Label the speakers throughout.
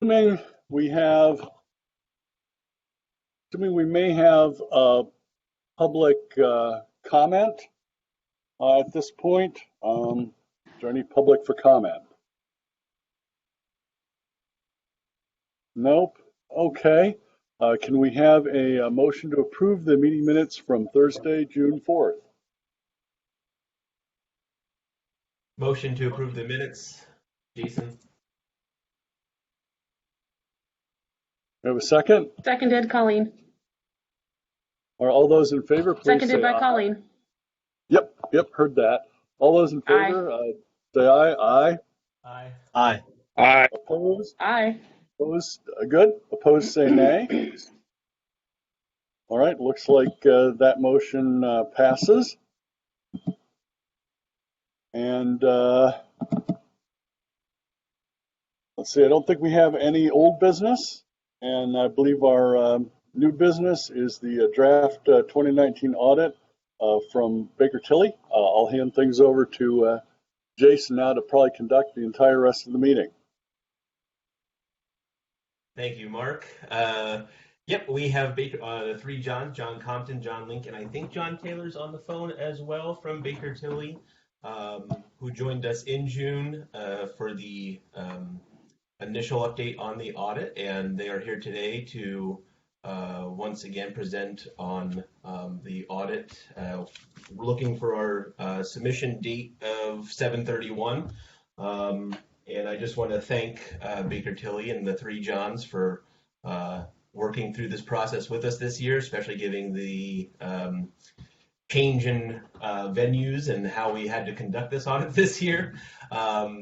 Speaker 1: Assuming we may have public comment at this point. Is there any public for comment? Nope. Okay. Can we have a motion to approve the meeting minutes from Thursday, June 4th?
Speaker 2: Motion to approve the minutes, Jason.
Speaker 1: We have a second?
Speaker 3: Seconded, Colleen.
Speaker 1: Are all those in favor, please
Speaker 3: Seconded
Speaker 1: say
Speaker 3: by
Speaker 1: aye.
Speaker 3: Colleen.
Speaker 1: Yep, heard that. All those in favor, say aye. Aye.
Speaker 2: Aye.
Speaker 4: Aye.
Speaker 5: Aye.
Speaker 1: Opposed?
Speaker 3: Aye.
Speaker 1: Opposed? Good. Opposed, say nay. All right, looks like that motion passes. And let's see, I don't think we have any old business. And I believe our new business is the draft 2019 audit from Baker Tilly. I'll hand things over to Jason now to probably conduct the entire rest of the meeting.
Speaker 2: Thank you, Mark. Yep, we have the three Johns, John Compton, John Lincoln. I think John Taylor's on the phone as well from Baker Tilly, who joined us in June for the initial update on the audit, and they are here today to once again present on the audit. We're looking for our submission date of 7/31. And I just want to thank Baker Tilly and the three Johns for working through this process with us this year, especially giving the change in venues and how we had to conduct this audit this year.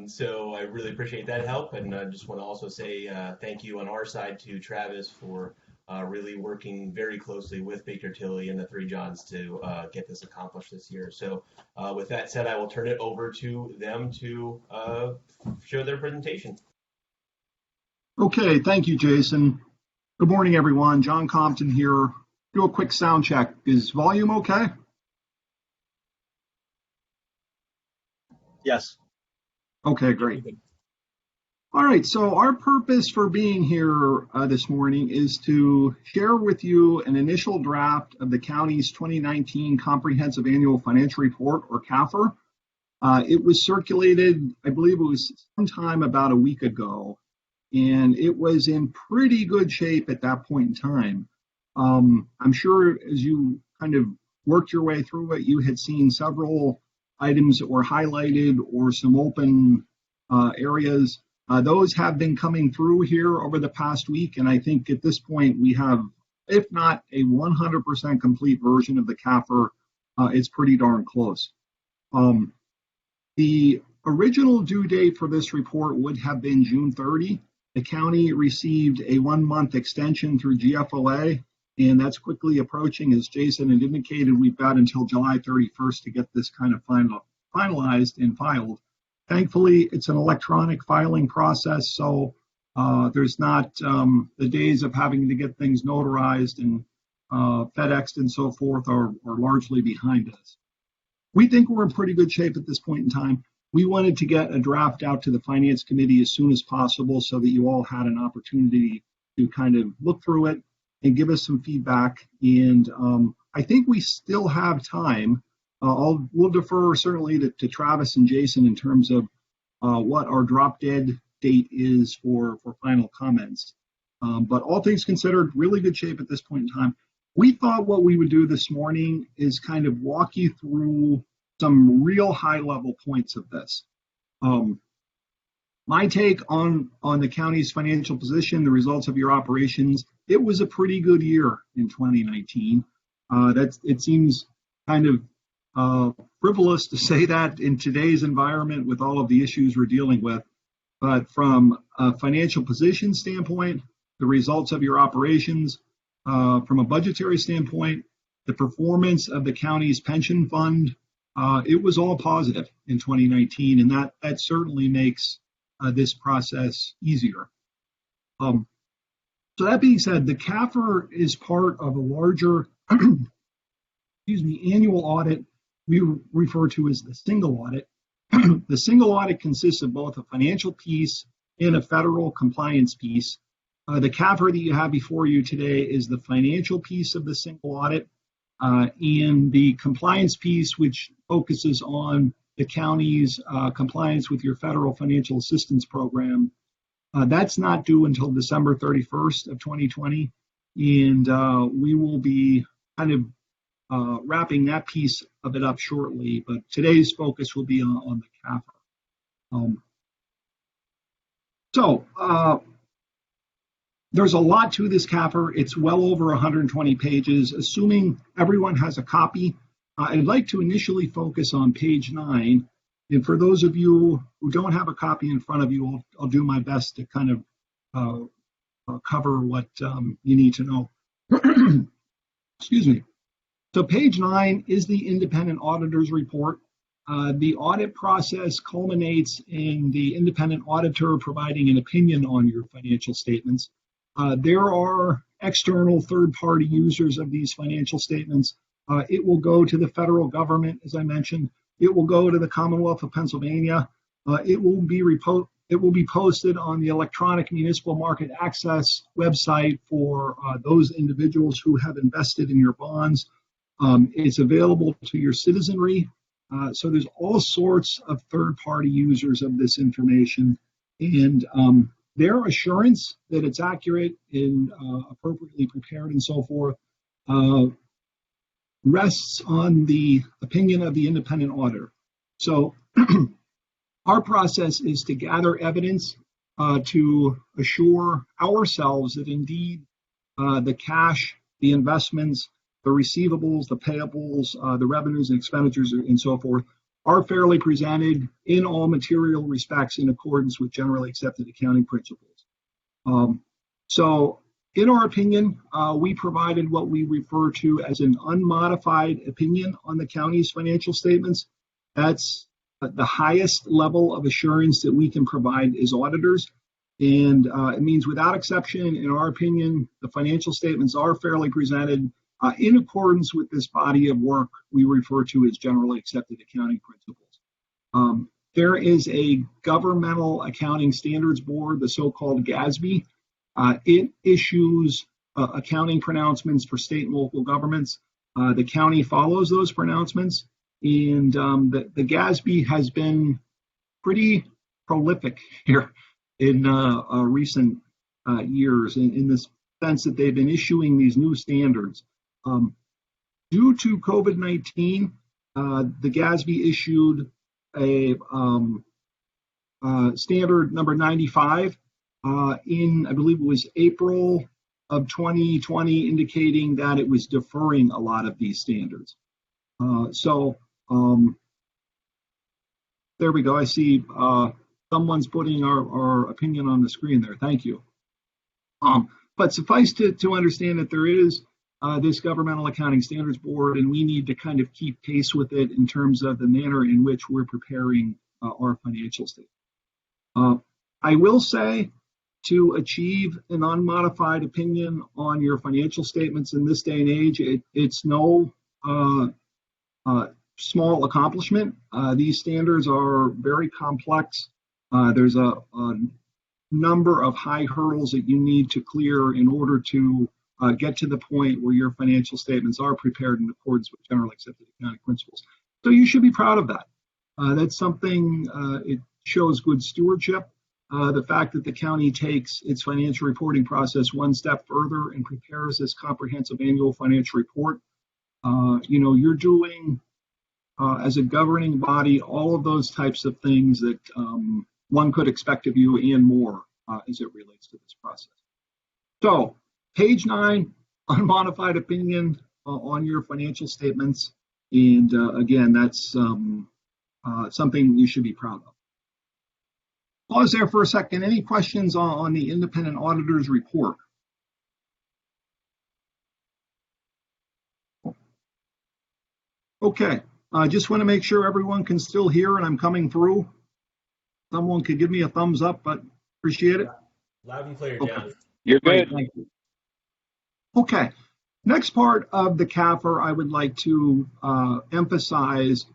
Speaker 2: So I really appreciate that help. And I just want to also say thank you on our side to Travis for really working very closely with Baker Tilly and the three Johns to get this accomplished this year. So with that said, I will turn it over to them to show their presentation.
Speaker 6: Okay, thank you, Jason. Good morning, everyone. John Compton here. Do a quick sound check. Is volume okay?
Speaker 4: Yes.
Speaker 6: Okay, great. All right, so our purpose for being here this morning is to share with you an initial draft of the county's 2019 Comprehensive Annual Financial Report, or CAFR. It was circulated, I believe it was sometime about a week ago, and it was in pretty good shape at that point in time. I'm sure as you kind of worked your way through it, you had seen several items that were highlighted or some open areas. Those have been coming through here over the past week, and I think at this point we have, if not a 100% complete version of the CAFR, it's pretty darn close. The original due date for this report would have been June 30. The county received a 1-month extension through GFOA, and that's quickly approaching. As Jason had indicated, we've got until July 31st to get this kind of finalized and filed. Thankfully, it's an electronic filing process, so there's not the days of having to get things notarized and FedExed and so forth are largely behind us. We think we're in pretty good shape at this point in time. We wanted to get a draft out to the Finance Committee as soon as possible so that you all had an opportunity to kind of look through it and give us some feedback. And I think we still have time. We'll defer certainly to Travis and Jason in terms of what our drop dead date is for final comments. But all things considered, really good shape at this point in time. We thought what we would do this morning is kind of walk you through some real high level points of this. My take on the county's financial position, the results of your operations, it was a pretty good year in 2019. It seems kind of frivolous to say that in today's environment with all of the issues we're dealing with. But from a financial position standpoint, the results of your operations, from a budgetary standpoint, the performance of the county's pension fund, it was all positive in 2019, and that certainly makes this process easier. So that being said, the CAFR is part of a larger annual audit we refer to as the single audit. The single audit consists of both a financial piece and a federal compliance piece. The CAFR that you have before you today is the financial piece of the single audit, and the compliance piece, which focuses on the county's compliance with your federal financial assistance program. That's not due until December 31st of 2020, and we will be kind of wrapping that piece of it up shortly, but today's focus will be on the CAFR. There's a lot to this CAFR. It's well over 120 pages. Assuming everyone has a copy, I'd like to initially focus on page 9. And for those of you who don't have a copy in front of you, I'll do my best to kind of cover what you need to know. Excuse me. So page 9 is the independent auditor's report. The audit process culminates in the independent auditor providing an opinion on your financial statements. There are external third-party users of these financial statements. It will go to the federal government, as I mentioned. It will go to the Commonwealth of Pennsylvania. It will be posted on the Electronic Municipal Market Access website for those individuals who have invested in your bonds. It's available to your citizenry. So there's all sorts of third-party users of this information, and their assurance that it's accurate and appropriately prepared and so forth rests on the opinion of the independent auditor. So our process is to gather evidence to assure ourselves that indeed the cash, the investments, the receivables, the payables, the revenues and expenditures and so forth are fairly presented in all material respects in accordance with generally accepted accounting principles. So in our opinion, we provided what we refer to as an unmodified opinion on the county's financial statements. That's the highest level of assurance that we can provide as auditors. And it means without exception, in our opinion, the financial statements are fairly presented in accordance with this body of work we refer to as generally accepted accounting principles. There is a governmental accounting standards board, the so-called GASB. It issues accounting pronouncements for state and local governments. The county follows those pronouncements, and the GASB has been pretty prolific here in recent years in the sense that they've been issuing these new standards. Due to COVID-19, the GASB issued a standard number 95 in, I believe it was April of 2020, indicating that it was deferring a lot of these standards. There we go. I see someone's putting our opinion on the screen there. Thank you. But suffice to understand that there is this governmental accounting standards board, and we need to kind of keep pace with it in terms of the manner in which we're preparing our financial statement. I will say, to achieve an unmodified opinion on your financial statements in this day and age, it's no small accomplishment. These standards are very complex. There's a number of high hurdles that you need to clear in order to get to the point where your financial statements are prepared in accordance with generally accepted accounting principles. So you should be proud of that. That's something, it shows good stewardship. The fact that the county takes its financial reporting process one step further and prepares this comprehensive annual financial report. You're doing, as a governing body, all of those types of things that one could expect of you and more as it relates to this process. So, page 9, unmodified opinion on your financial statements. And again, that's something you should be proud of. Pause there for a second. Any questions on the independent auditor's report? Okay, I just want to make sure everyone can still hear and I'm coming through. Someone could give me a thumbs up, but appreciate it.
Speaker 2: Loud and clear,
Speaker 6: Okay.
Speaker 2: John.
Speaker 3: You're good.
Speaker 6: Thank you. Okay, next part of the CAFR I would like to emphasize,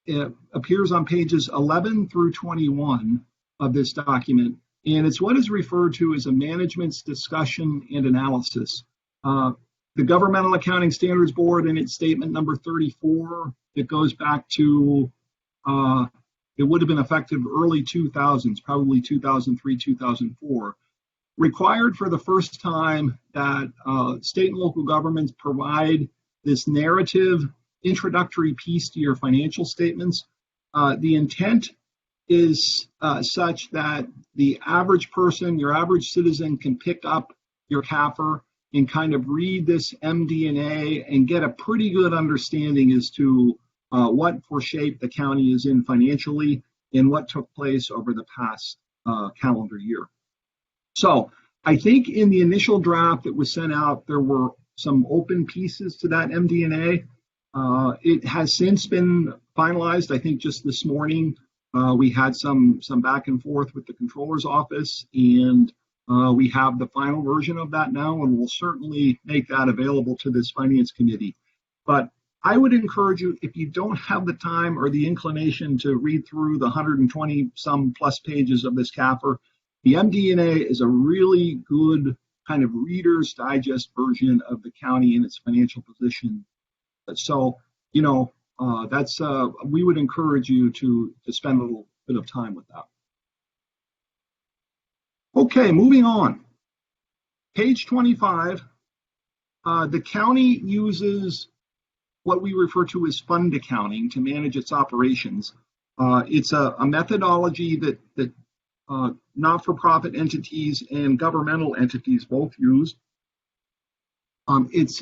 Speaker 6: it appears on pages 11 through 21 of this document, and it's what is referred to as a management's discussion and analysis. The Governmental Accounting Standards Board, in its statement number 34, it goes back to, it would have been effective early 2000s, probably 2003, 2004, required for the first time that state and local governments provide this narrative introductory piece to your financial statements. The intent is such that the average person, your average citizen, can pick up your CAFR and kind of read this MD&A and get a pretty good understanding as to what for shape the county is in financially and what took place over the past calendar year. So I think in the initial draft that was sent out, there were some open pieces to that MD&A. It has since been finalized. I think just this morning we had some back and forth with the controller's office, and we have the final version of that now, and we'll certainly make that available to this finance committee. But I would encourage you, if you don't have the time or the inclination to read through the 120 some plus pages of this CAFR, the MD&A is a really good kind of Reader's Digest version of the county and its financial position. So, you know, we would encourage you to spend a little bit of time with that. Okay, moving on. Page 25, the county uses what we refer to as fund accounting to manage its operations. It's a methodology that not-for-profit entities and governmental entities both use. It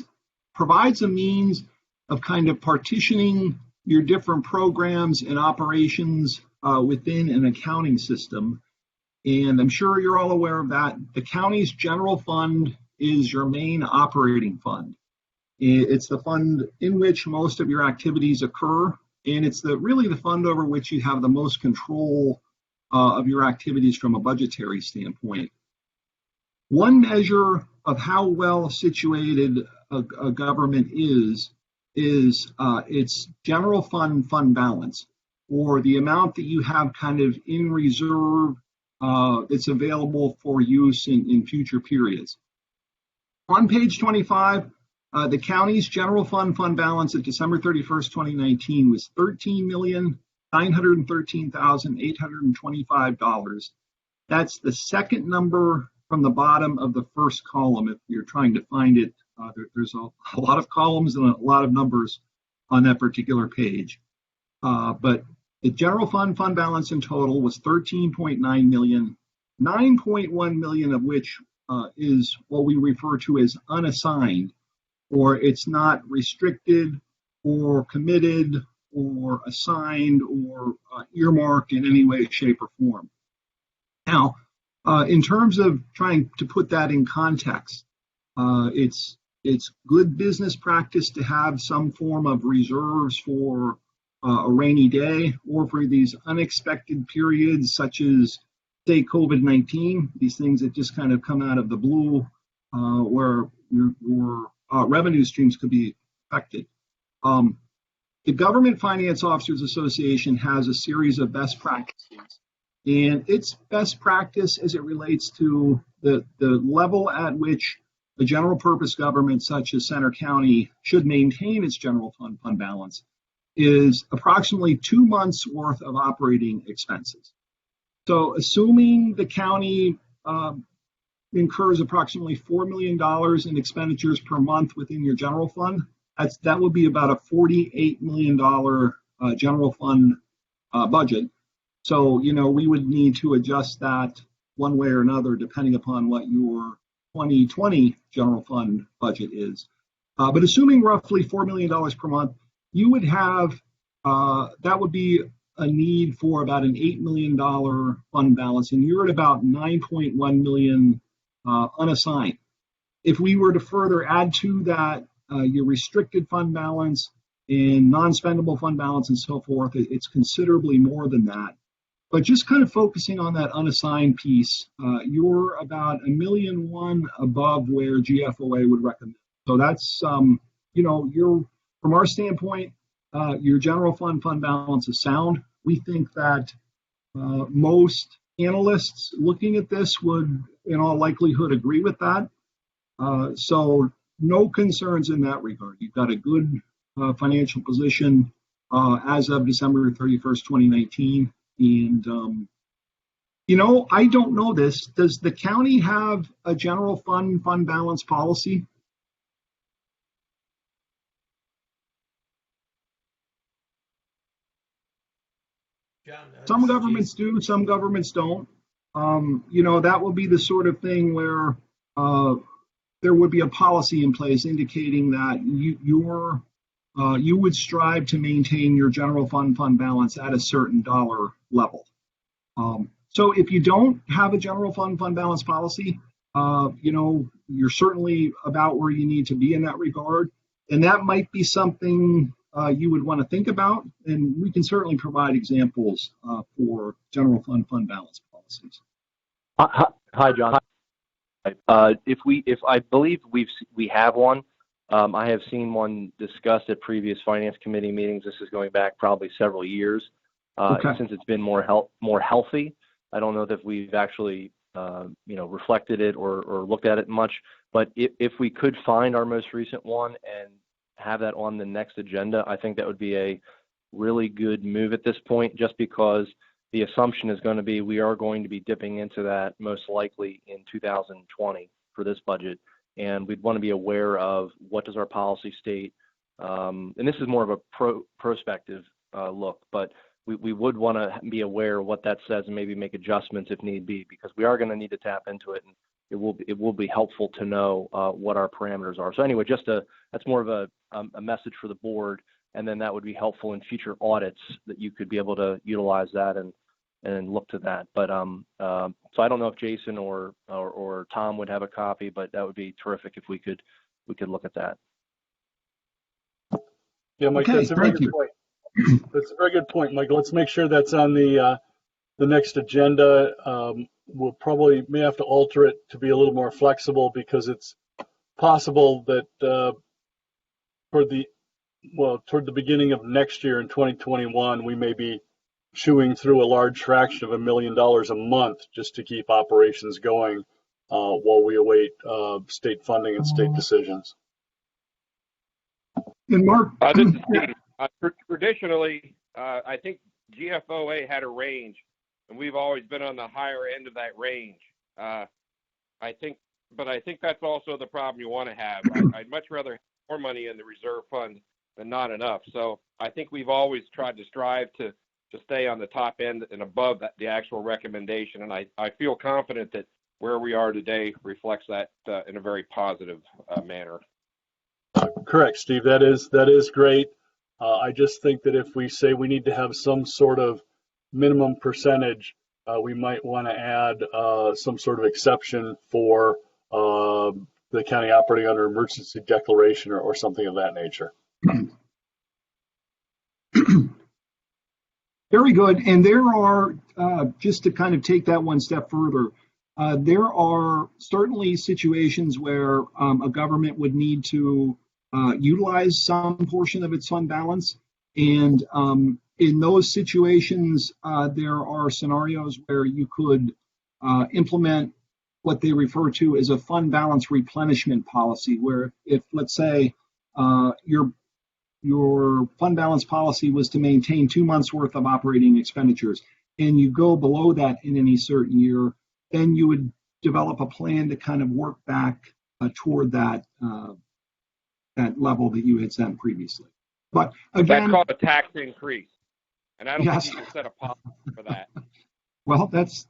Speaker 6: provides a means of kind of partitioning your different programs and operations within an accounting system. And I'm sure you're all aware of that. The county's general fund is your main operating fund. It's the fund in which most of your activities occur, and it's really the fund over which you have the most control of your activities from a budgetary standpoint. One measure of how well situated a government is its general fund balance, or the amount that you have kind of in reserve that's available for use in future periods. On page 25, the county's general fund balance at December 31st, 2019 was $13,913,825. That's the second number from the bottom of the first column if you're trying to find it. There's a lot of columns and a lot of numbers on that particular page. But the general fund balance in total was $13.9 million, $9.1 million of which is what we refer to as unassigned, or it's not restricted or committed or assigned or earmarked in any way, shape, or form. Now, in terms of trying to put that in context, it's good business practice to have some form of reserves for a rainy day or for these unexpected periods such as, say, COVID-19, these things that just kind of come out of the blue where your revenue streams could be affected. The Government Finance Officers Association has a series of best practices, and its best practice as it relates to the level at which a general purpose government such as Centre County should maintain its general fund balance is approximately 2 months worth of operating expenses. So assuming the county incurs approximately $4 million in expenditures per month within your general fund, that would be about a $48 million general fund budget. So, you know, we would need to adjust that one way or another depending upon what your 2020 general fund budget is. But assuming roughly $4 million per month, you would have, that would be a need for about an $8 million fund balance, and you're at about $9.1 million unassigned. If we were to further add to that your restricted fund balance and non-spendable fund balance and so forth, it's considerably more than that. But just kind of focusing on that unassigned piece, you're about $1.1 million above where GFOA would recommend. So that's, you know, from our standpoint, your general fund balance is sound. We think that most analysts looking at this would, in all likelihood, agree with that. So no concerns in that regard. You've got a good financial position as of December 31st, 2019. And, I don't know this. Does the county have a general fund balance policy?
Speaker 2: John,
Speaker 6: Some governments do, some governments don't. That would be the sort of thing where there would be a policy in place indicating that you would strive to maintain your general fund balance at a certain dollar level. So if you don't have a general fund balance policy, you're certainly about where you need to be in that regard. And that might be something you would want to think about. And we can certainly provide examples for general fund balance policies.
Speaker 3: Hi, John. If I believe we have one. I have seen one discussed at previous finance committee meetings. This is going back probably several years.
Speaker 6: Okay.
Speaker 3: Since it's been more healthy, I don't know that we've actually reflected it or looked at it much. But if we could find our most recent one and have that on the next agenda, I think that would be a really good move at this point, just because the assumption is going to be we are going to be dipping into that most likely in 2020 for this budget. And we'd want to be aware of what does our policy state. And this is more of a prospective look, but we would want to be aware of what that says and maybe make adjustments if need be, because we are going to need to tap into it. And it will be helpful to know what our parameters are. So anyway, that's more of a message for the board. And then that would be helpful in future audits that you could be able to utilize that and look to that. But so I don't know if Jason or Tom would have a copy, but that would be terrific if we could look at that.
Speaker 1: Yeah, Mike,
Speaker 6: Okay,
Speaker 1: that's a very good point. That's a very good point, Michael. Let's make sure that's on the next agenda. We'll probably may have to alter it to be a little more flexible, because it's possible that toward the beginning of next year in 2021, we may be chewing through a large fraction of $1 million a month just to keep operations going while we await state funding and state decisions.
Speaker 6: And Mark,
Speaker 4: This is Steve. Traditionally, I think GFOA had a range, and we've always been on the higher end of that range. I think that's also the problem you want to have. I'd much rather have more money in the reserve fund than not enough. So I think we've always tried to strive to stay on the top end and above the actual recommendation. And I feel confident that where we are today reflects that in a very positive manner.
Speaker 1: Correct, Steve. That is great. I just think that if we say we need to have some sort of minimum percentage, we might want to add some sort of exception for the county operating under emergency declaration or something of that nature.
Speaker 6: very good. And there are, just to kind of take that one step further, there are certainly situations where a government would need to utilize some portion of its fund balance. And in those situations, there are scenarios where you could implement what they refer to as a fund balance replenishment policy, where if let's say, your fund balance policy was to maintain 2 months worth of operating expenditures, and you go below that in any certain year, then you would develop a plan to kind of work back toward that level that you had set previously. But again,
Speaker 4: that's called a tax increase, and I don't
Speaker 6: yes.
Speaker 4: think you can set a policy for that.
Speaker 6: Well, that's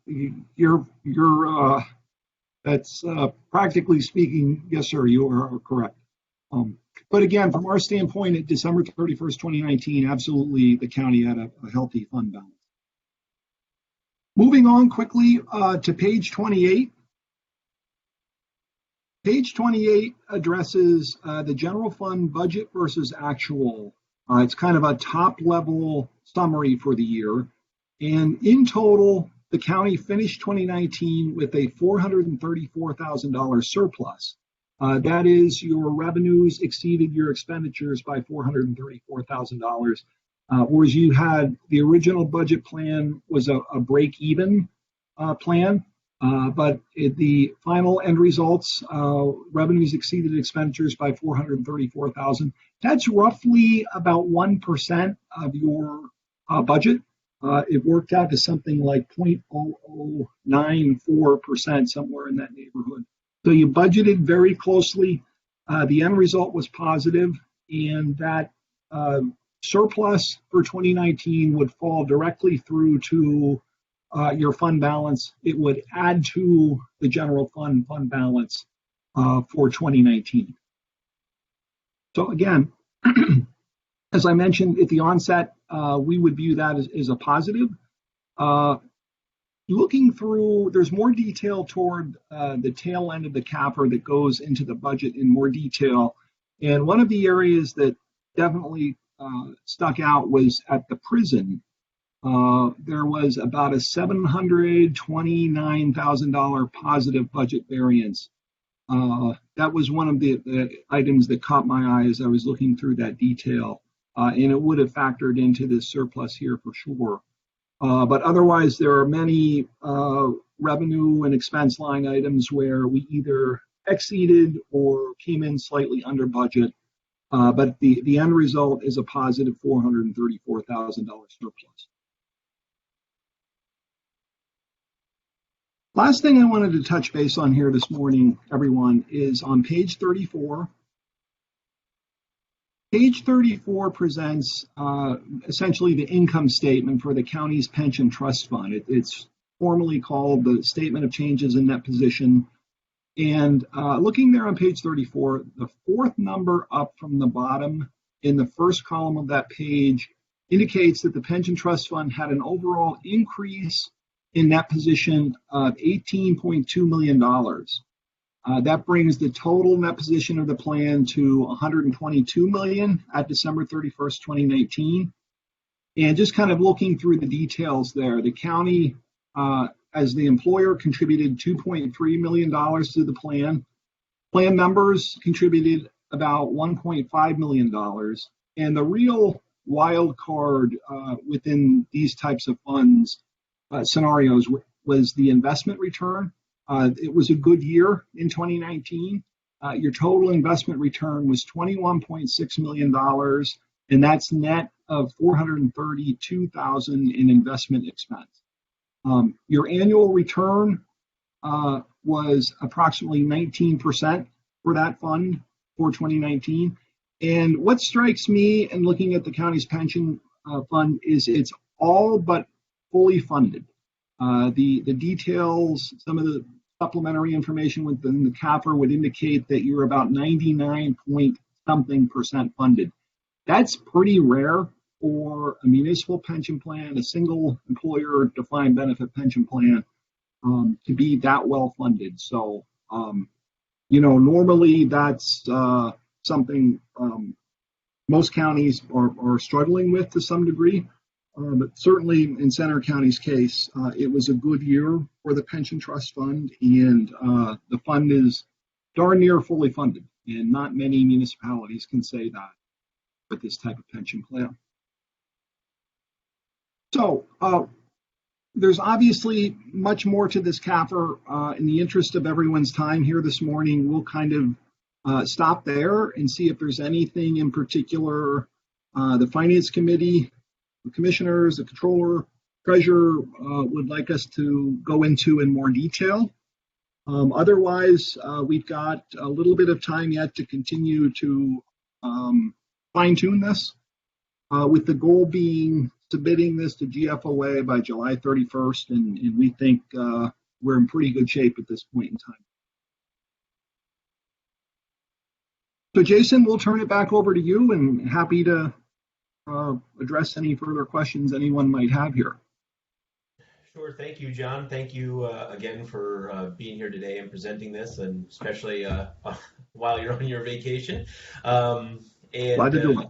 Speaker 6: that's practically speaking, yes, sir, you are correct. But again, from our standpoint, at December 31st, 2019, absolutely the county had a healthy fund balance. Moving on quickly to page 28. Page 28 addresses the general fund budget versus actual. It's kind of a top-level summary for the year. And in total, the county finished 2019 with a $434,000 surplus. That is, your revenues exceeded your expenditures by $434,000, whereas you had the original budget plan was a break even. plan, but the final end results, revenues exceeded expenditures by $434,000. That's roughly about 1% of your budget. It worked out to something like 0.0094%, somewhere in that neighborhood. So you budgeted very closely. The end result was positive, and that surplus for 2019 would fall directly through to your fund balance. It would add to the general fund balance for 2019. So again, as I mentioned at the onset, we would view that as a positive. Looking through, there's more detail toward the tail end of the CAFR that goes into the budget in more detail. And one of the areas that definitely stuck out was at the prison. There was about a $729,000 positive budget variance. That was one of the items that caught my eye as I was looking through that detail. And it would have factored into this surplus here for sure. But otherwise, there are many revenue and expense line items where we either exceeded or came in slightly under budget. But the end result is a positive $434,000 surplus. Last thing I wanted to touch base on here this morning, everyone, is on page 34. Page 34 presents essentially the income statement for the county's pension trust fund. It's formally called the Statement of Changes in Net Position. And looking there on page 34, the fourth number up from the bottom in the first column of that page indicates that the pension trust fund had an overall increase in net position of $18.2 million. That brings the total net position of the plan to $122 million at December 31st, 2019. And just kind of looking through the details there, the county, as the employer, contributed $2.3 million to the plan. Plan members contributed about $1.5 million. And the real wild card within these types of funds scenarios was the investment return. It was a good year in 2019. Your total investment return was $21.6 million, and that's net of $432,000 in investment expense. Your annual return was approximately 19% for that fund for 2019. And what strikes me in looking at the county's pension fund is it's all but fully funded. The details, some of the supplementary information within the CAFR would indicate that you're about 99-point-something% funded. That's pretty rare for a municipal pension plan, a single employer defined benefit pension plan, to be that well funded. So, normally that's something most counties are struggling with to some degree. But certainly in Centre County's case, it was a good year for the pension trust fund, and the fund is darn near fully funded. And not many municipalities can say that with this type of pension plan. So there's obviously much more to this CAFR. In the interest of everyone's time here this morning, we'll kind of stop there and see if there's anything in particular the Finance Committee, the commissioners, the controller, treasurer would like us to go into in more detail. Otherwise, we've got a little bit of time yet to continue to fine-tune this, with the goal being submitting this to GFOA by July 31st, and we think we're in pretty good shape at this point in time. So Jason, we'll turn it back over to you, and happy to address any further questions anyone might have here.
Speaker 2: Sure. Thank you, John. Thank you again for being here today and presenting this, and especially while you're on your vacation. Glad
Speaker 6: to do it.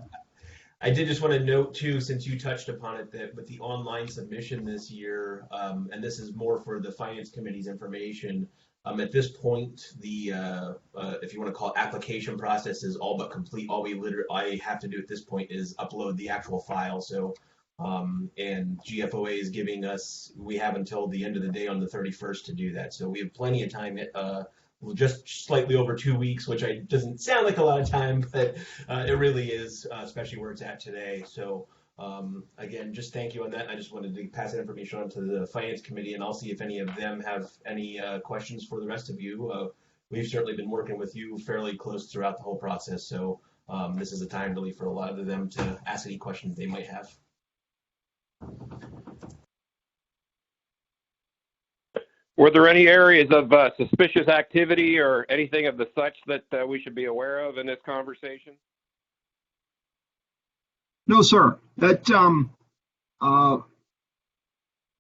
Speaker 2: I did just want to note, too, since you touched upon it, that with the online submission this year, and this is more for the Finance Committee's information, at this point, the if you want to call it application process is all but complete. I have to do at this point is upload the actual file. So And GFOA is giving us, we have until the end of the day on the 31st to do that. So we have plenty of time, just slightly over 2 weeks, which doesn't sound like a lot of time, but it really is, especially where it's at today. So again, just thank you on that. I just wanted to pass that information on to the Finance Committee, and I'll see if any of them have any questions for the rest of you. We've certainly been working with you fairly close throughout the whole process, so this is a time really for a lot of them to ask any questions they might have.
Speaker 4: Were there any areas of suspicious activity or anything of the such that we should be aware of in this conversation?
Speaker 6: No, sir. That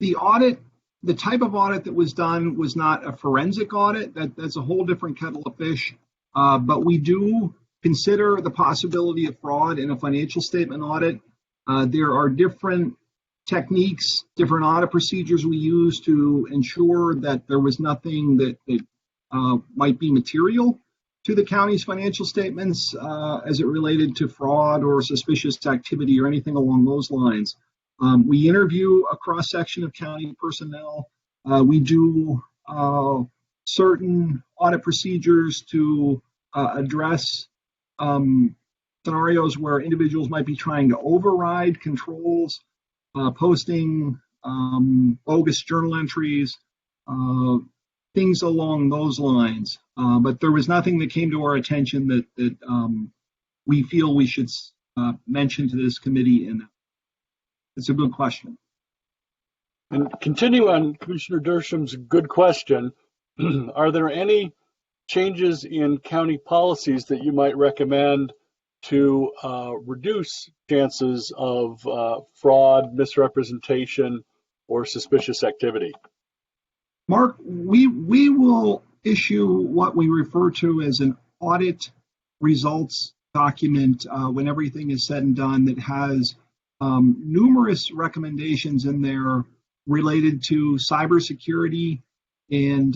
Speaker 6: the audit, the type of audit that was done was not a forensic audit. That's a whole different kettle of fish. But we do consider the possibility of fraud in a financial statement audit. There are different techniques, different audit procedures we use to ensure that there was nothing that might be material to the county's financial statements as it related to fraud or suspicious activity or anything along those lines. We interview a cross-section of county personnel. We do certain audit procedures to address scenarios where individuals might be trying to override controls, posting bogus journal entries, things along those lines. But there was nothing that came to our attention that we feel we should mention to this committee, and it's a good question.
Speaker 1: And continue on Commissioner Dersham's good question. Are there any changes in county policies that you might recommend to reduce chances of fraud, misrepresentation, or suspicious activity?
Speaker 6: Mark, we will issue what we refer to as an audit results document when everything is said and done that has numerous recommendations in there related to cybersecurity and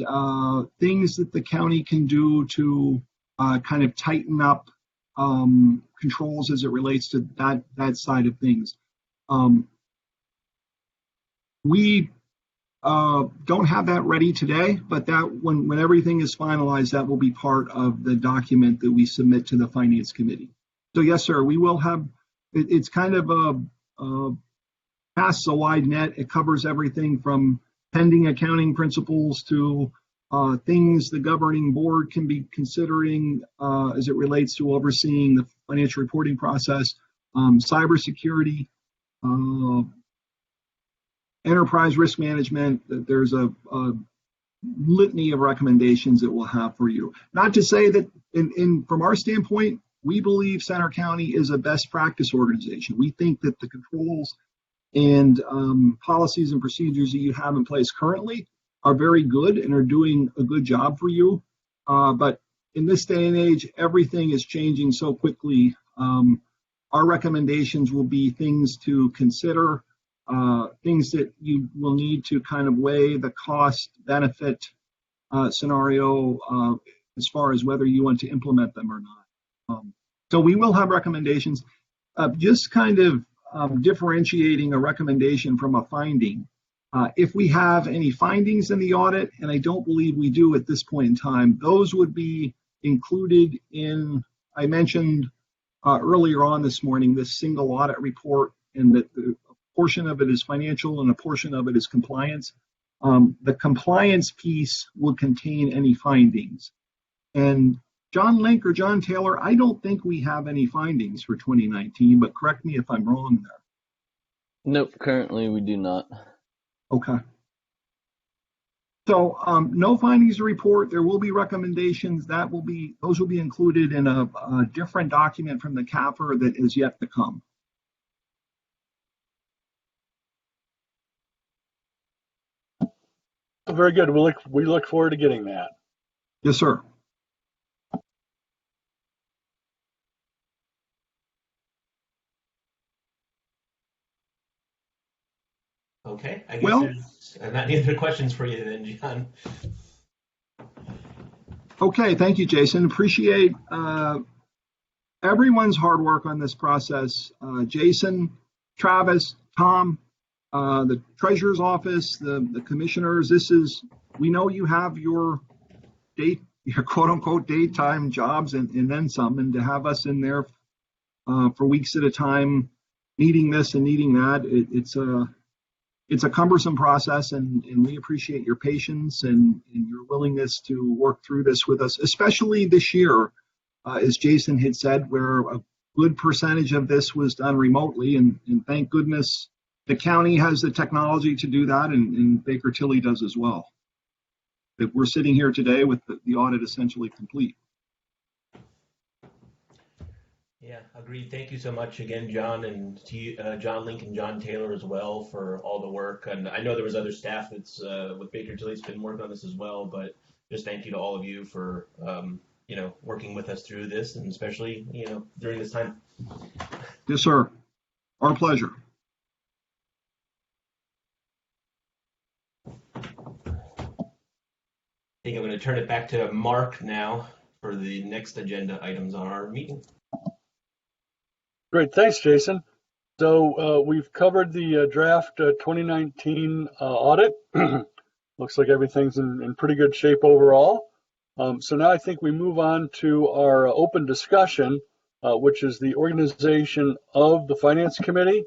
Speaker 6: things that the county can do to kind of tighten up controls as it relates to that side of things. We don't have that ready today, but that when everything is finalized, that will be part of the document that we submit to the Finance Committee. So yes, sir, we will have. It's kind of casts a wide net. It covers everything from pending accounting principles to things the governing board can be considering as it relates to overseeing the financial reporting process, cybersecurity, enterprise risk management. There's a litany of recommendations that we'll have for you. Not to say that from our standpoint, we believe Center County is a best practice organization. We think that the controls and policies and procedures that you have in place currently are very good and are doing a good job for you. But in this day and age, everything is changing so quickly. Our recommendations will be things to consider, things that you will need to kind of weigh the cost benefit scenario as far as whether you want to implement them or not. So we will have recommendations, just kind of differentiating a recommendation from a finding. If we have any findings in the audit, and I don't believe we do at this point in time, those would be included in, I mentioned earlier on this morning, this single audit report, and that a portion of it is financial and a portion of it is compliance. The compliance piece will contain any findings. And John Link or John Taylor, I don't think we have any findings for 2019, but correct me if I'm wrong there.
Speaker 5: Nope, currently we do not.
Speaker 6: Okay. So no findings to report. There will be recommendations. Those will be included in a different document from the CAFR that is yet to come.
Speaker 1: Very good. We look forward to getting that.
Speaker 6: Yes, sir.
Speaker 2: Okay, I guess there's not any other questions for you then, John.
Speaker 6: Okay, thank you, Jason. Appreciate everyone's hard work on this process. Jason, Travis, Tom, the treasurer's office, the commissioners, we know you have your quote unquote daytime jobs and then some, and to have us in there for weeks at a time, needing this and needing that, it's a cumbersome process, and we appreciate your patience and your willingness to work through this with us, especially this year, as Jason had said, where a good percentage of this was done remotely, and thank goodness the county has the technology to do that, and Baker Tilly does as well. That we're sitting here today with the audit essentially complete.
Speaker 2: Yeah, agreed. Thank you so much again, John, and to you, John Link and John Taylor as well for all the work. And I know there was other staff that's with Baker Tilly's been working on this as well, but just thank you to all of you for working with us through this, and especially during this time.
Speaker 6: Yes, sir. Our pleasure.
Speaker 2: I think I'm going to turn it back to Mark now for the next agenda items on our meeting.
Speaker 1: Great, thanks, Jason. So we've covered the draft 2019 audit. Looks like everything's in pretty good shape overall. So now I think we move on to our open discussion, which is the organization of the Finance Committee.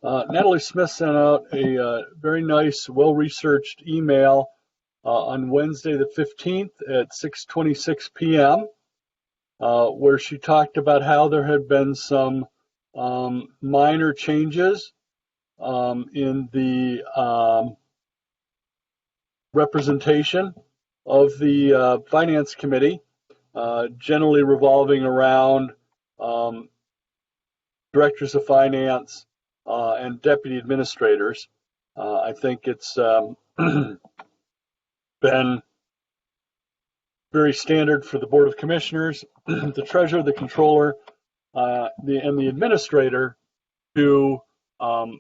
Speaker 1: Natalie Smith sent out a very nice, well-researched email on Wednesday the 15th at 6:26 p.m., where she talked about how there had been some minor changes in the representation of the Finance Committee, generally revolving around directors of finance and deputy administrators. I think it's been very standard for the Board of Commissioners, the treasurer, the controller, and the administrator to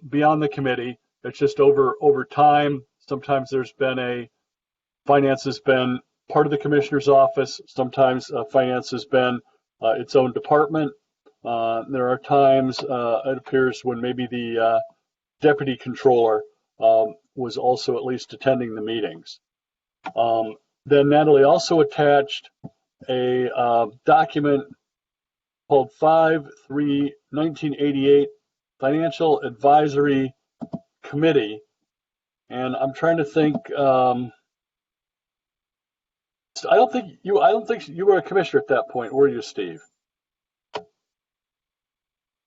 Speaker 1: be on the committee. It's just over time. Sometimes there's been finance has been part of the commissioner's office. Sometimes finance has been its own department. There are times it appears when maybe the deputy controller was also at least attending the meetings. Then Natalie also attached a document called 5/3/1988 Financial Advisory Committee, and I'm trying to think. I don't think you were a commissioner at that point, were you, Steve?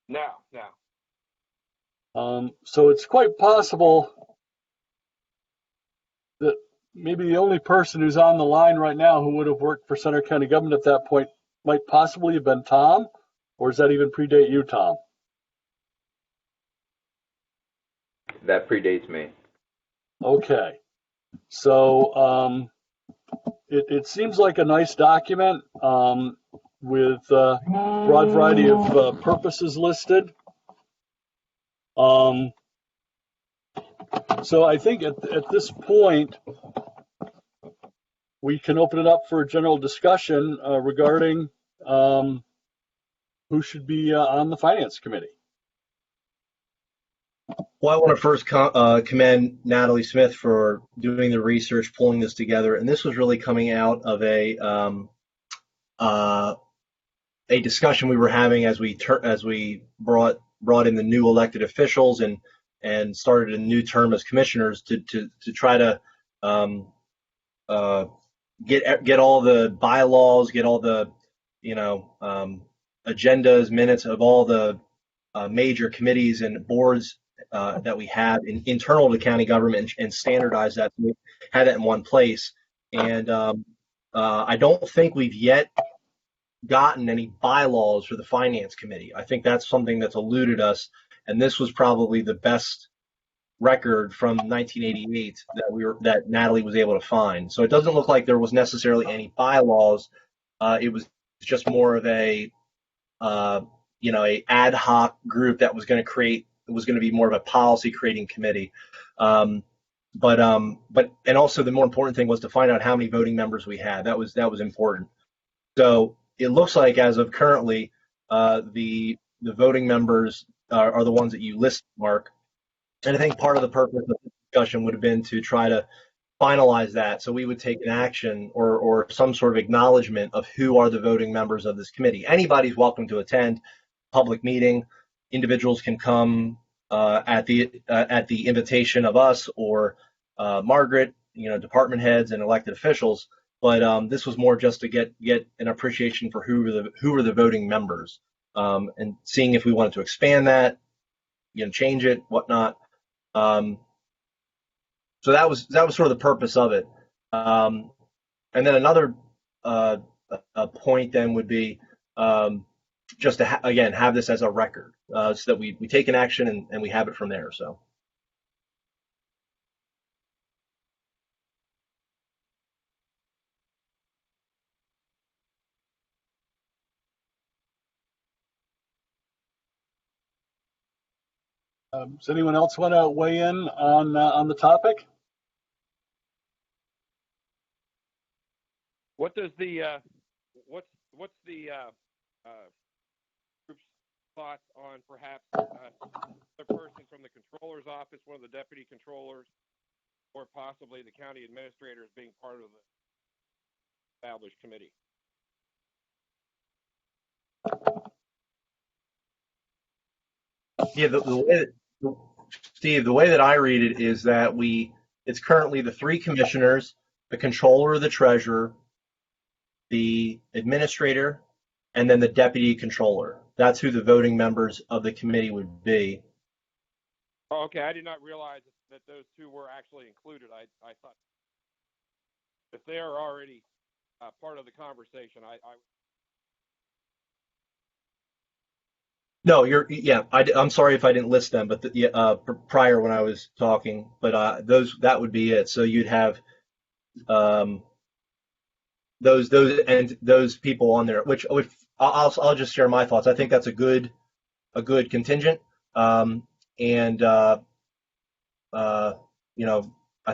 Speaker 4: No.
Speaker 1: So it's quite possible that maybe the only person who's on the line right now who would have worked for Center County government at that point might possibly have been Tom, or does that even predate you, Tom?
Speaker 7: That predates me.
Speaker 1: Okay. So it seems like a nice document with a broad variety of purposes listed. So I think at this point, we can open it up for a general discussion regarding who should be on the Finance Committee.
Speaker 8: Well, I want to first commend Natalie Smith for doing the research, pulling this together, and this was really coming out of a discussion we were having as we brought in the new elected officials and started a new term as commissioners to try to get all the bylaws, get all the agendas, minutes of all the major committees and boards that we have internal to county government and standardize that, have that in one place. And I don't think we've yet gotten any bylaws for the Finance Committee. I think that's something that's eluded us, and this was probably the best record from 1988 that Natalie was able to find. So it doesn't look like there was necessarily any bylaws. It was just more of a ad hoc group that was going to be more of a policy creating committee. But also the more important thing was to find out how many voting members we had. That was important. So it looks like as of currently, the voting members are the ones that you list, Mark. And I think part of the purpose of the discussion would have been to try to finalize that. So we would take an action or some sort of acknowledgement of who are the voting members of this committee. Anybody's welcome to attend public meeting. Individuals can come at the invitation of us or Margaret, department heads and elected officials. But this was more just to get an appreciation for who are the voting members, and seeing if we wanted to expand that, change it, whatnot. So that was sort of the purpose of it. And then another point then would be just to again have this as a record, so that we take an action and we have it from there. So.
Speaker 1: Does anyone else want to weigh in on the topic?
Speaker 4: What does the what's the group's thoughts on perhaps a person from the controller's office, one of the deputy controllers, or possibly the county administrators being part of the established committee?
Speaker 8: Yeah, Steve, the way that I read it is that it's currently the three commissioners, the controller, the treasurer, the administrator, and then the deputy controller. That's who the voting members of the committee would be.
Speaker 4: Oh, okay, I did not realize that those two were actually included. I thought if they are already part of the conversation,
Speaker 8: No, I'm sorry if I didn't list them, but prior when I was talking, but that would be it. So you'd have those people on there, which I'll just share my thoughts. I think that's a good contingent, and I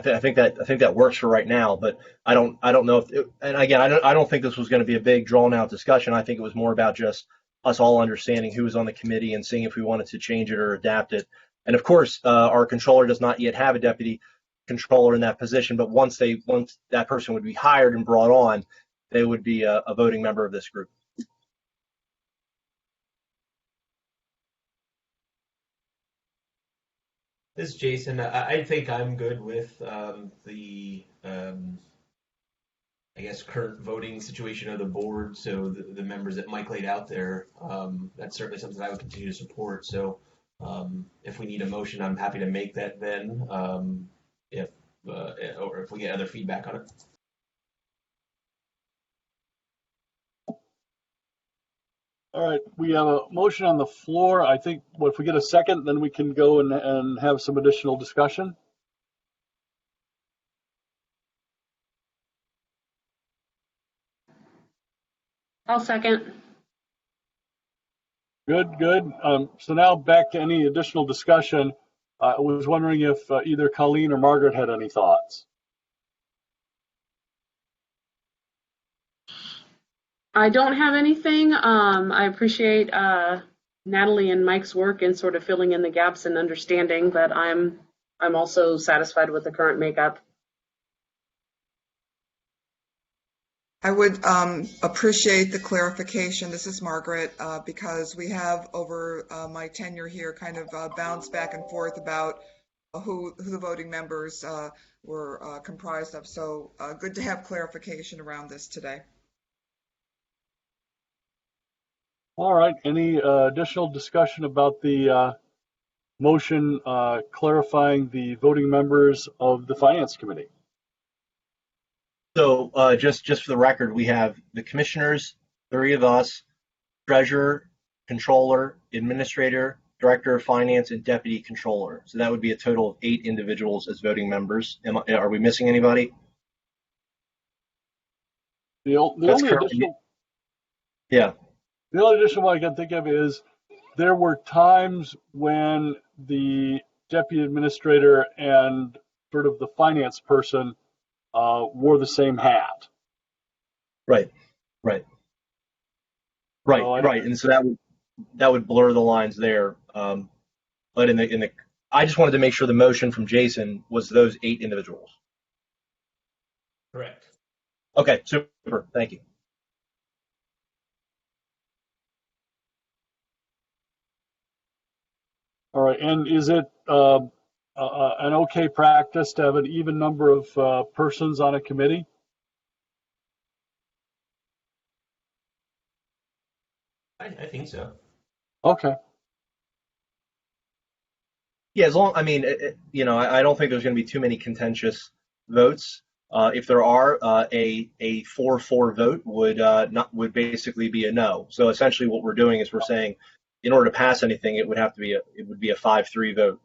Speaker 8: think that works for right now. But I don't know if, and again, I don't think this was going to be a big drawn out discussion. I think it was more about just us all understanding who was on the committee and seeing if we wanted to change it or adapt it. And of course, our controller does not yet have a deputy controller in that position, but once that person would be hired and brought on, they would be a voting member of this group.
Speaker 2: This is Jason. I think I'm good with the I guess current voting situation of the board. So the members that Mike laid out there, that's certainly something I would continue to support. So if we need a motion, I'm happy to make that then, or if we get other feedback on it.
Speaker 1: All right, we have a motion on the floor. I think if we get a second, then we can go and have some additional discussion.
Speaker 9: I'll second.
Speaker 1: Good. So now back to any additional discussion. I was wondering if either Colleen or Margaret had any thoughts.
Speaker 9: I don't have anything. I appreciate Natalie and Mike's work in sort of filling in the gaps and understanding, but I'm also satisfied with the current makeup.
Speaker 10: I would appreciate the clarification. This is Margaret, because we have over my tenure here kind of bounced back and forth about who the voting members were comprised of. So good to have clarification around this today.
Speaker 1: All right, any additional discussion about the motion clarifying the voting members of the Finance Committee?
Speaker 8: So just for the record, we have the commissioners, three of us, treasurer, controller, administrator, director of finance, and deputy controller. So that would be a total of 8 individuals as voting members. Are we missing anybody?
Speaker 1: The only additional one I can think of is there were times when the deputy administrator and sort of the finance person wore the same hat.
Speaker 8: Right. And so that would, blur the lines there. But I just wanted to make sure the motion from Jason was those 8 individuals.
Speaker 2: Correct.
Speaker 8: Okay, super. Thank you.
Speaker 1: All right, and is it an okay practice to have an even number of persons on a committee?
Speaker 2: I think so.
Speaker 1: Okay.
Speaker 8: Yeah, as long, I mean, I don't think there's going to be too many contentious votes. If there are, a 4-4 vote would basically be a no. So essentially, what we're doing is we're saying, in order to pass anything, it would be a 5-3 vote.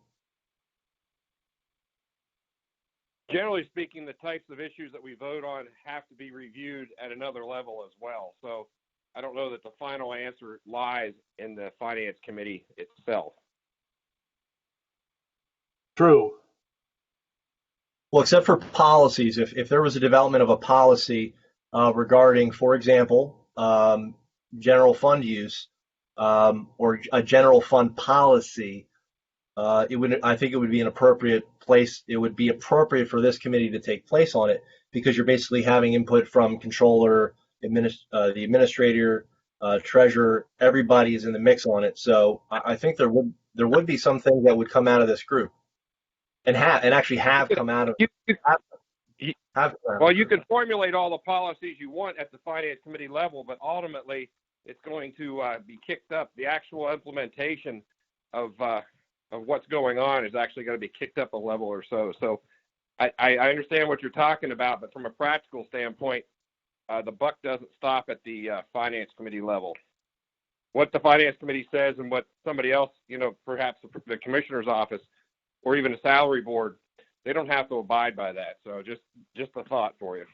Speaker 4: Generally speaking, the types of issues that we vote on have to be reviewed at another level as well. So I don't know that the final answer lies in the Finance Committee itself.
Speaker 1: True.
Speaker 8: Well, except for policies, if there was a development of a policy regarding, for example, general fund use or a general fund policy, I think it would be an appropriate place. It would be appropriate for this committee to take place on it because you're basically having input from controller, the administrator, treasurer. Everybody is in the mix on it. So I think there would be some things that would come out of this group. And actually have come out of.
Speaker 4: Well, you can formulate all the policies you want at the Finance Committee level, but ultimately it's going to be kicked up. The actual implementation of what's going on is actually going to be kicked up a level or so. So I understand what you're talking about, but from a practical standpoint, the buck doesn't stop at the Finance Committee level. What the Finance Committee says and what somebody else, perhaps the Commissioner's office, or even a salary board, they don't have to abide by that. So just a thought for you.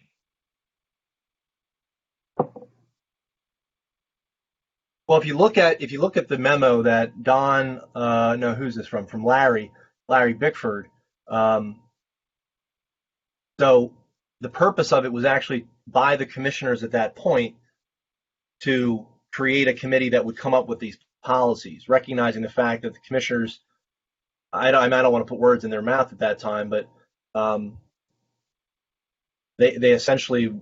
Speaker 8: Well, if you look at the memo that Don, no, who's this from? From Larry Bickford. So the purpose of it was actually by the commissioners at that point to create a committee that would come up with these policies, recognizing the fact that the commissioners, I don't want to put words in their mouth at that time, but they essentially,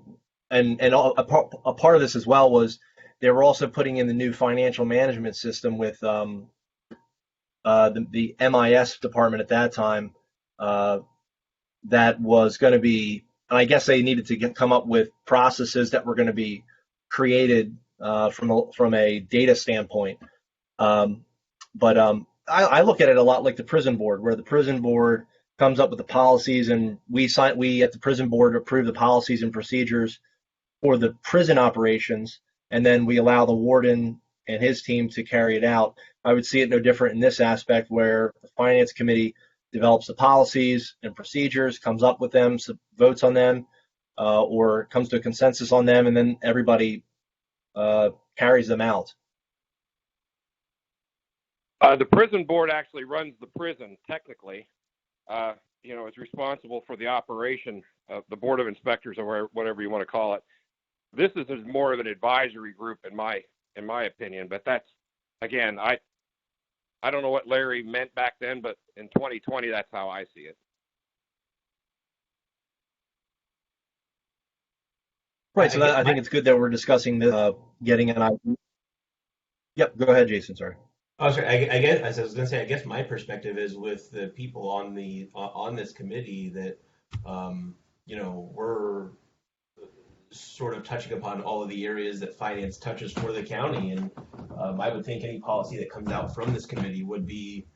Speaker 8: and a part of this as well was they were also putting in the new financial management system with the MIS department at that time that was going to be, and I guess they needed to come up with processes that were going to be created from a data standpoint. I look at it a lot like the prison board, where the prison board comes up with the policies and we at the prison board approve the policies and procedures for the prison operations, and then we allow the warden and his team to carry it out. I would see it no different in this aspect, where the Finance Committee develops the policies and procedures, comes up with them, votes on them, or comes to a consensus on them, and then everybody carries them out.
Speaker 4: The prison board actually runs the prison, technically. It's responsible for the operation of the Board of Inspectors, or whatever you want to call it. This is more of an advisory group, in my opinion. But that's, again, I don't know what Larry meant back then, but in 2020, that's how I see it.
Speaker 8: Right. So I think it's good that we're discussing this, getting an idea. Yep. Go ahead, Jason. Sorry.
Speaker 2: Oh, sorry. I guess, as I was going to say, I guess my perspective is with the people on this committee that, we're sort of touching upon all of the areas that finance touches for the county, and I would think any policy that comes out from this committee would be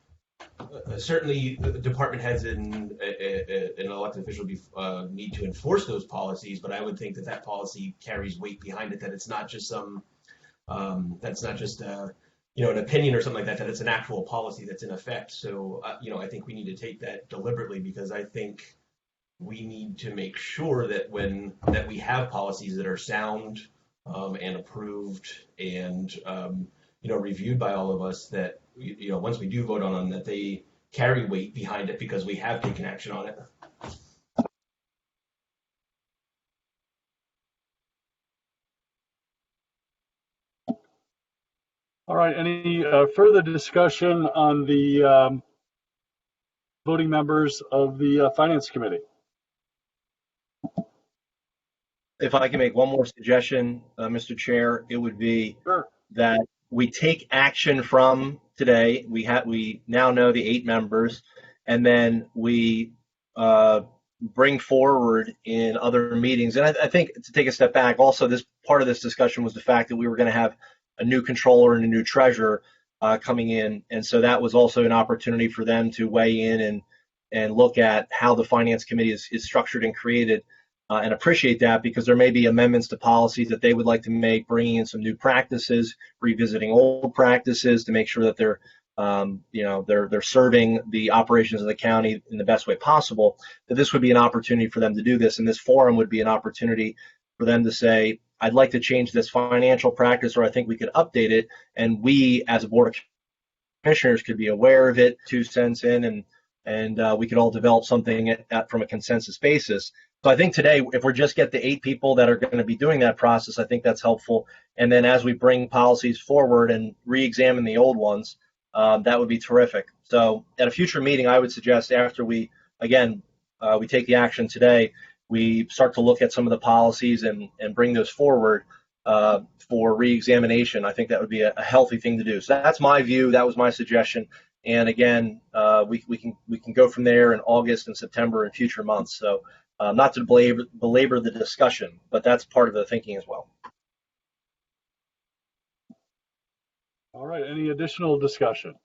Speaker 2: certainly the department heads and an elected official need to enforce those policies, but I would think that policy carries weight behind it. That it's not just some that's not just an opinion or something like that. That it's an actual policy that's in effect. So I think we need to take that deliberately, because I think we need to make sure that that we have policies that are sound and approved and reviewed by all of us, that once we do vote on them, that they carry weight behind it because we have taken action on it.
Speaker 1: All right, any further discussion on the voting members of the Finance Committee?
Speaker 8: If I can make one more suggestion, Mr. Chair, it would be
Speaker 1: Sure.
Speaker 8: that we take action from today. We now know the 8 members, and then we bring forward in other meetings. And I think, to take a step back, also this part of this discussion was the fact that we were going to have a new controller and a new treasurer coming in, and so that was also an opportunity for them to weigh in and look at how the Finance Committee is structured and created. And appreciate that, because there may be amendments to policies that they would like to make, bringing in some new practices, revisiting old practices to make sure that they're serving the operations of the county in the best way possible. That this would be an opportunity for them to do this, and this forum would be an opportunity for them to say, I'd like to change this financial practice, or I think we could update it, and we as a board of commissioners could be aware of it, 2 cents in, and we could all develop something from a consensus basis. So I think today, if we just get the 8 people that are going to be doing that process, I think that's helpful. And then as we bring policies forward and re-examine the old ones, that would be terrific. So at a future meeting, I would suggest after we take the action today, we start to look at some of the policies and bring those forward for re-examination. I think that would be a healthy thing to do. So that's my view. That was my suggestion. And again, we can go from there in August and September and future months. So not to belabor the discussion, but that's part of the thinking as well.
Speaker 1: All right, any additional discussion?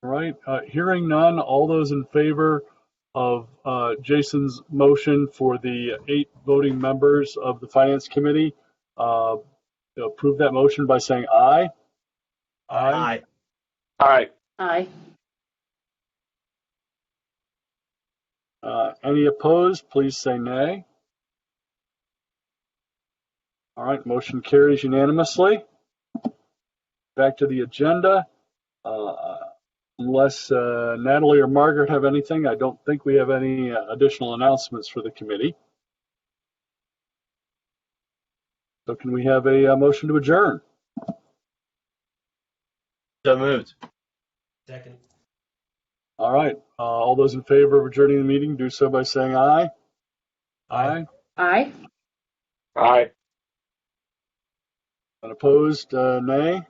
Speaker 1: All right, hearing none, all those in favor of Jason's motion for the 8 voting members of the Finance Committee, approve that motion by saying aye.
Speaker 8: Aye.
Speaker 4: Aye.
Speaker 9: Aye.
Speaker 1: Any opposed, please say nay. All right, motion carries unanimously. Back to the agenda. Unless Natalie or Margaret have anything, I don't think we have any additional announcements for the committee. So can we have a motion to adjourn?
Speaker 8: So moved.
Speaker 2: Second.
Speaker 1: All right, all those in favor of adjourning the meeting, do so by saying aye. Aye.
Speaker 9: Aye.
Speaker 4: Aye.
Speaker 1: And opposed, nay.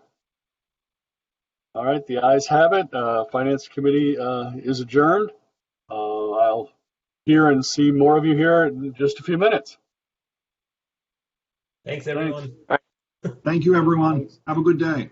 Speaker 1: All right, the ayes have it. Finance Committee is adjourned. I'll hear and see more of you here in just a few minutes.
Speaker 2: Thanks, everyone.
Speaker 6: Thank you, everyone. Have a good day.